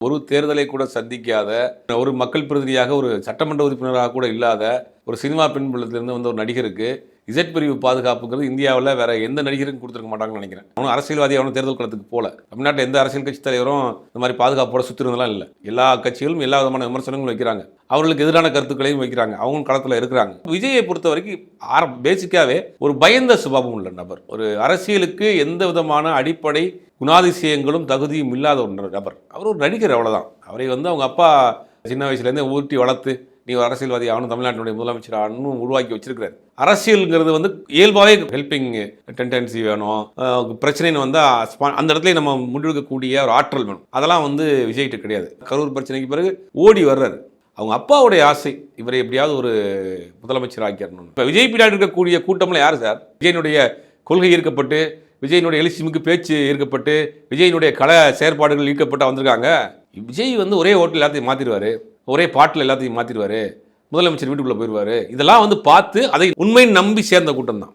ஒரு தேர்தலை கூட சந்திக்காத, ஒரு மக்கள் பிரதிநிதியாக, ஒரு சட்டமன்ற உறுப்பினராக கூட இல்லாத ஒரு சினிமா பின்புலத்திலிருந்து வந்த ஒரு நடிகருக்கு இசட் பிரிவு பாதுகாப்புங்கிறது இந்தியாவில் வேற எந்த நடிகருக்கும் கொடுத்துருக்க மாட்டாங்கன்னு நினைக்கிறேன். அவனும் அரசியல்வாதி, அவனும் தேர்தல் களத்துக்கு போல. தமிழ்நாட்டில் எந்த அரசியல் கட்சி தலைவரும் இந்த மாதிரி பாதுகாப்போட சுற்றுறதுலாம் இல்லை. எல்லா கட்சிகளும் எல்லா விதமான விமர்சனங்களும் வைக்கிறாங்க, அவர்களுக்கு எதிரான கருத்துக்களையும் வைக்கிறாங்க, அவங்க களத்தில் இருக்கிறாங்க. விஜயை பொறுத்த வரைக்கும் பேசிக்காவே ஒரு பயந்த சுபாவம் உள்ள நபர், ஒரு அரசியலுக்கு எந்த விதமான அடிப்படை குணாதிசயங்களும் தகுதியும் இல்லாத ஒரு நபர். அவர் ஒரு நடிகர், அவ்வளோதான். அவரை அவங்க அப்பா சின்ன வயசுலேருந்தே ஊட்டி வளர்த்து நீ ஒரு அரசியல்வாதி ஆகணும், தமிழ்நாட்டினுடைய முதலமைச்சர் ஆகணும் உருவாக்கி வச்சிருக்கிறார். அரசியல்ங்கிறது இயல்பாகவே ஹெல்பிங் டெண்டன்சி வேணும். பிரச்சனைன்னு வந்தால் அந்த இடத்துல நம்ம முன்னெடுக்கக்கூடிய ஒரு ஆற்றல் வேணும். அதெல்லாம் விஜய்கிட்ட கிடையாது. கரூர் பிரச்சனைக்கு பிறகு ஓடி வர்றாரு. அவங்க அப்பாவுடைய ஆசை இவரை எப்படியாவது ஒரு முதலமைச்சர் ஆக்கிடணும். இப்போ விஜய் பின்னாடி இருக்கக்கூடிய கூட்டம்ல யார் சார்? விஜயனுடைய கொள்கை ஈர்க்கப்பட்டு, விஜயனுடைய எழுச்சிமிக்கு பேச்சு ஈர்க்கப்பட்டு, விஜயனுடைய கல செயற்பாடுகள் ஈர்க்கப்பட்டு வந்திருக்காங்க. விஜய் ஒரே ஓட்டில் எல்லாத்தையும் மாற்றிடுவார், ஒரே பாட்டில் எல்லாத்தையும் மாற்றிடுவார், முதலமைச்சர் வீட்டுக்குள்ளே போயிடுவார். இதெல்லாம் பார்த்து அதை உண்மையை நம்பி சேர்ந்த கூட்டம் தான்.